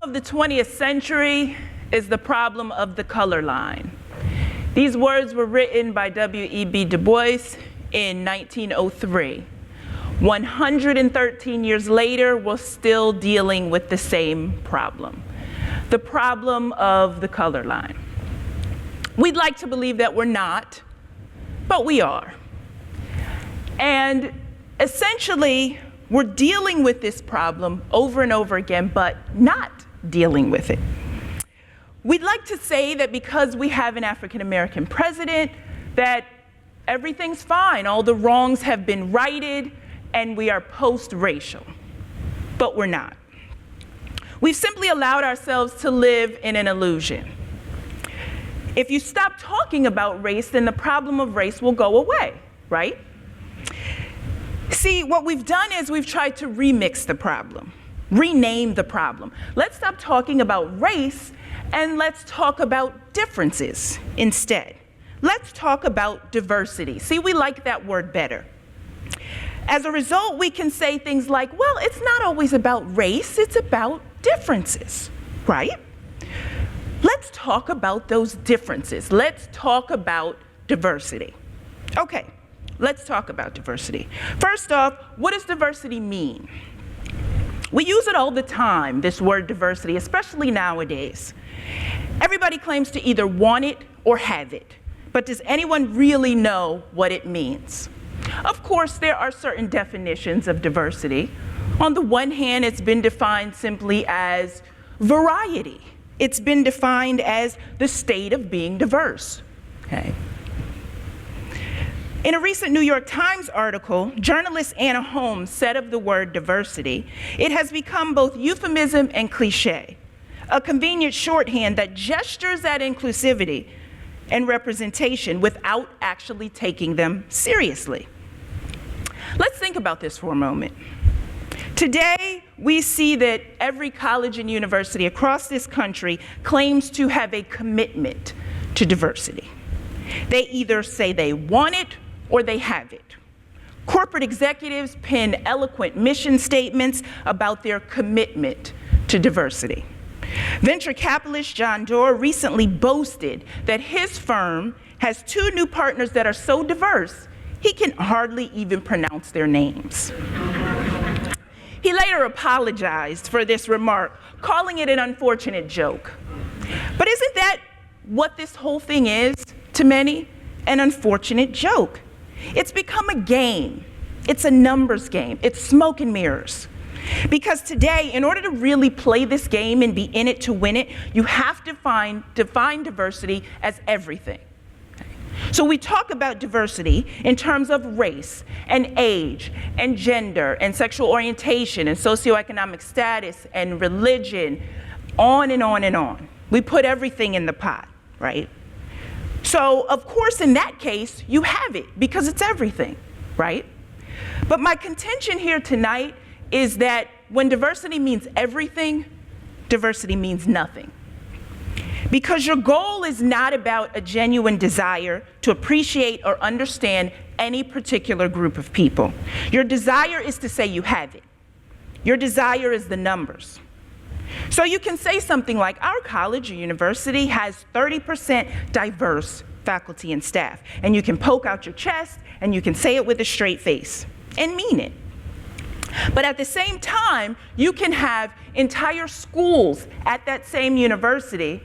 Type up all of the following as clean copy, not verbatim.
Of the 20th century is the problem of the color line. These words were written by W.E.B. Du Bois in 1903. 113 years later, we're still dealing with the same problem, the problem of the color line. We'd like to believe that we're not, but we are. And essentially, we're dealing with this problem over and over again, but not dealing with it. We'd like to say that because we have an African American president, that everything's fine, all the wrongs have been righted, and we are post-racial. But we're not. We've simply allowed ourselves to live in an illusion. If you stop talking about race, then the problem of race will go away, right? See, what we've done is we've tried to remix the problem, rename the problem. Let's stop talking about race and let's talk about differences instead. Let's talk about diversity. See, we like that word better. As a result, we can say things like, well, it's not always about race, it's about differences, right? Let's talk about those differences. Let's talk about diversity. Okay. Let's talk about diversity. First off, what does diversity mean? We use it all the time, this word diversity, especially nowadays. Everybody claims to either want it or have it, but does anyone really know what it means? Of course, there are certain definitions of diversity. On the one hand, it's been defined simply as variety. It's been defined as the state of being diverse, okay? In a recent New York Times article, journalist Anna Holmes said of the word diversity, it has become both euphemism and cliche, a convenient shorthand that gestures at inclusivity and representation without actually taking them seriously. Let's think about this for a moment. Today, we see that every college and university across this country claims to have a commitment to diversity. They either say they want it or they have it. Corporate executives pen eloquent mission statements about their commitment to diversity. Venture capitalist John Doerr recently boasted that his firm has 2 new partners that are so diverse, he can hardly even pronounce their names. He later apologized for this remark, calling it an unfortunate joke. But isn't that what this whole thing is to many? An unfortunate joke. It's become a game. It's a numbers game. It's smoke and mirrors. Because today, in order to really play this game and be in it to win it, you have to define diversity as everything. So we talk about diversity in terms of race and age and gender and sexual orientation and socioeconomic status and religion, on and on and on. We put everything in the pot, right? So, of course, in that case, you have it because it's everything, right? But my contention here tonight is that when diversity means everything, diversity means nothing. Because your goal is not about a genuine desire to appreciate or understand any particular group of people. Your desire is to say you have it. Your desire is the numbers. So you can say something like, our college or university has 30% diverse faculty and staff. And you can poke out your chest and you can say it with a straight face and mean it. But at the same time, you can have entire schools at that same university,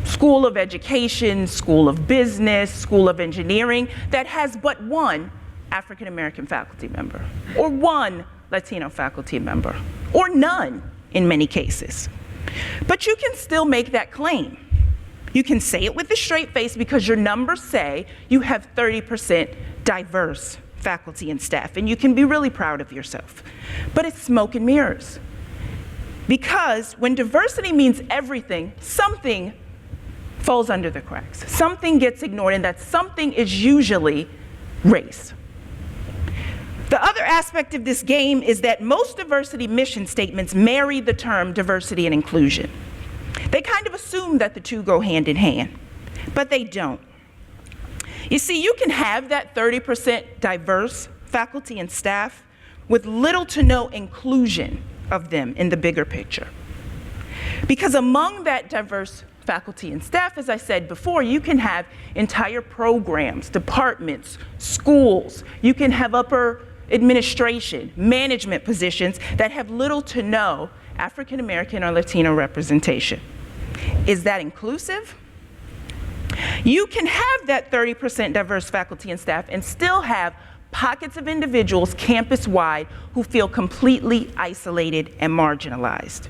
School of Education, School of Business, School of Engineering, that has but one African American faculty member, or one Latino faculty member, or none in many cases. But you can still make that claim. You can say it with a straight face because your numbers say you have 30% diverse faculty and staff, and you can be really proud of yourself. But it's smoke and mirrors. Because when diversity means everything, something falls under the cracks. Something gets ignored, and that something is usually race. The other aspect of this game is that most diversity mission statements marry the term diversity and inclusion. They kind of assume that the two go hand in hand, but they don't. You see, you can have that 30% diverse faculty and staff with little to no inclusion of them in the bigger picture. Because among that diverse faculty and staff, as I said before, you can have entire programs, departments, schools. You can have upper administration, management positions that have little to no African American or Latino representation. Is that inclusive? You can have that 30% diverse faculty and staff and still have pockets of individuals campus-wide who feel completely isolated and marginalized,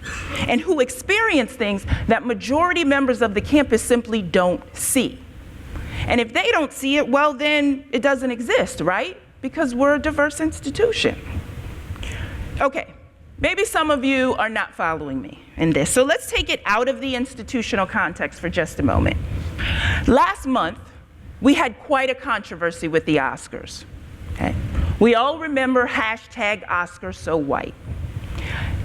and who experience things that majority members of the campus simply don't see. And if they don't see it, well, then it doesn't exist, right? Because we're a diverse institution. Okay, maybe some of you are not following me in this, so let's take it out of the institutional context for just a moment. Last month, we had quite a controversy with the Oscars. Okay. We all remember hashtag #OscarsSoWhite.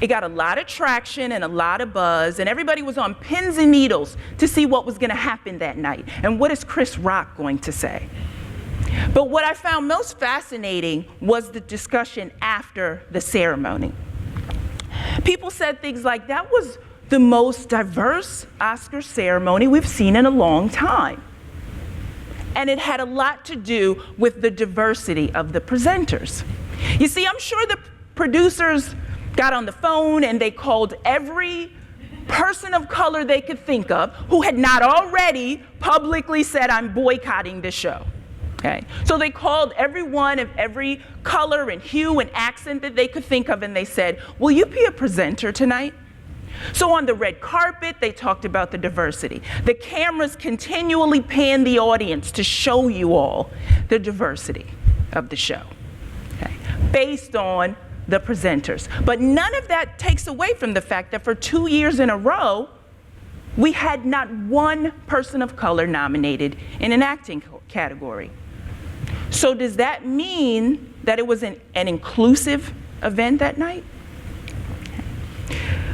It got a lot of traction and a lot of buzz, and everybody was on pins and needles to see what was going to happen that night, and what is Chris Rock going to say. But what I found most fascinating was the discussion after the ceremony. People said things like, that was the most diverse Oscar ceremony we've seen in a long time. And it had a lot to do with the diversity of the presenters. You see, I'm sure the producers got on the phone and they called every person of color they could think of who had not already publicly said, I'm boycotting this show. Okay? So they called everyone of every color and hue and accent that they could think of, and they said, will you be a presenter tonight? So on the red carpet, they talked about the diversity. The cameras continually pan the audience to show you all the diversity of the show, okay, based on the presenters. But none of that takes away from the fact that for 2 years in a row, we had not one person of color nominated in an acting category. So does that mean that it was an inclusive event that night?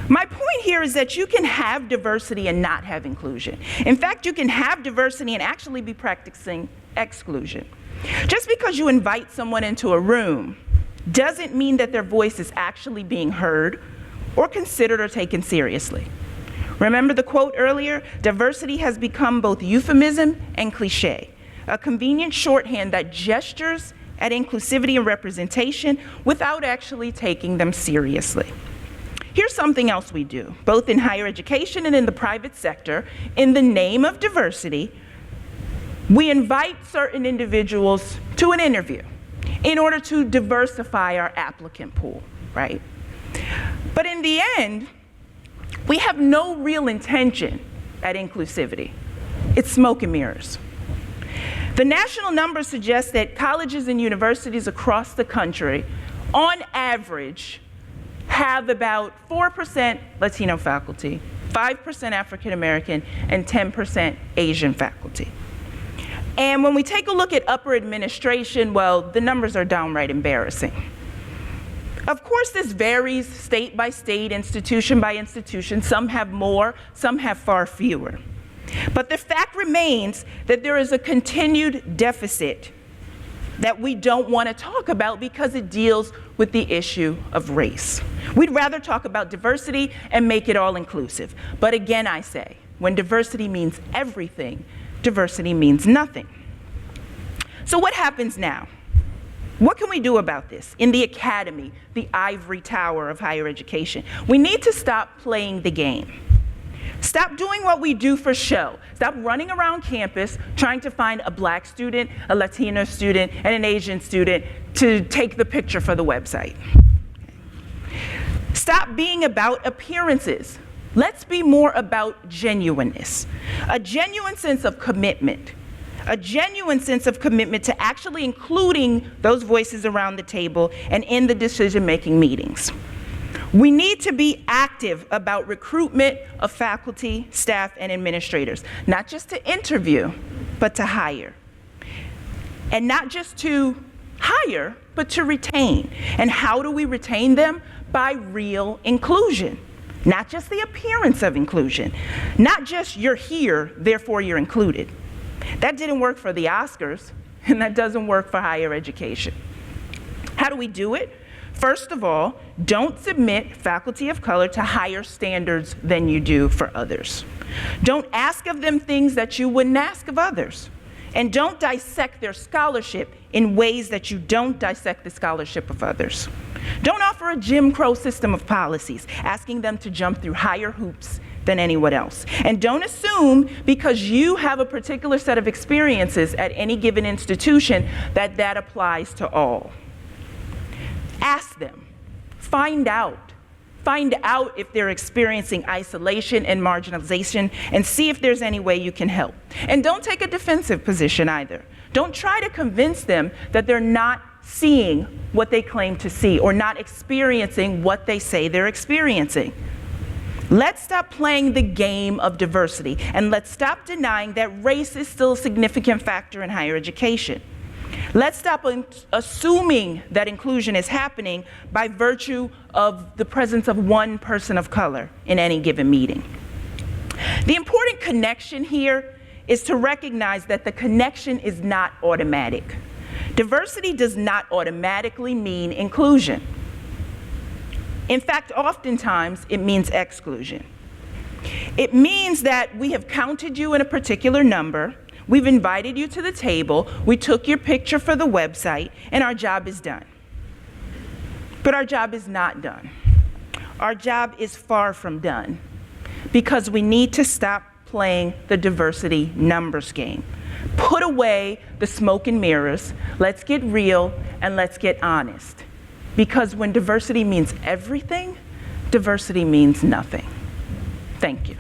My point here is that you can have diversity and not have inclusion. In fact, you can have diversity and actually be practicing exclusion. Just because you invite someone into a room doesn't mean that their voice is actually being heard or considered or taken seriously. Remember the quote earlier? Diversity has become both euphemism and cliche, a convenient shorthand that gestures at inclusivity and representation without actually taking them seriously. Here's something else we do, both in higher education and in the private sector. In the name of diversity, we invite certain individuals to an interview in order to diversify our applicant pool, right? But in the end, we have no real intention at inclusivity. It's smoke and mirrors. The national numbers suggest that colleges and universities across the country, on average, have about 4% Latino faculty, 5% African American, and 10% Asian faculty. And when we take a look at upper administration, well, the numbers are downright embarrassing. Of course, this varies state by state, institution by institution. Some have more, some have far fewer. But the fact remains that there is a continued deficit that we don't want to talk about because it deals with the issue of race. We'd rather talk about diversity and make it all inclusive. But again, I say, when diversity means everything, diversity means nothing. So what happens now? What can we do about this? In the academy, the ivory tower of higher education, we need to stop playing the game. Stop doing what we do for show. Stop running around campus trying to find a Black student, a Latino student, and an Asian student to take the picture for the website. Stop being about appearances. Let's be more about genuineness. A genuine sense of commitment. A genuine sense of commitment to actually including those voices around the table and in the decision-making meetings. We need to be active about recruitment of faculty, staff, and administrators, not just to interview, but to hire. And not just to hire, but to retain. And how do we retain them? By real inclusion. Not just the appearance of inclusion. Not just you're here, therefore you're included. That didn't work for the Oscars, and that doesn't work for higher education. How do we do it? First of all, don't submit faculty of color to higher standards than you do for others. Don't ask of them things that you wouldn't ask of others. And don't dissect their scholarship in ways that you don't dissect the scholarship of others. Don't offer a Jim Crow system of policies, asking them to jump through higher hoops than anyone else. And don't assume because you have a particular set of experiences at any given institution that that applies to all. Ask them, find out if they're experiencing isolation and marginalization, and see if there's any way you can help. And don't take a defensive position either. Don't try to convince them that they're not seeing what they claim to see or not experiencing what they say they're experiencing. Let's stop playing the game of diversity, and let's stop denying that race is still a significant factor in higher education. Let's stop assuming that inclusion is happening by virtue of the presence of one person of color in any given meeting. The important connection here is to recognize that the connection is not automatic. Diversity does not automatically mean inclusion. In fact, oftentimes it means exclusion. It means that we have counted you in a particular number, we've invited you to the table, we took your picture for the website, and our job is done. But our job is not done. Our job is far from done, because we need to stop playing the diversity numbers game. Put away the smoke and mirrors, let's get real, and let's get honest. Because when diversity means everything, diversity means nothing. Thank you.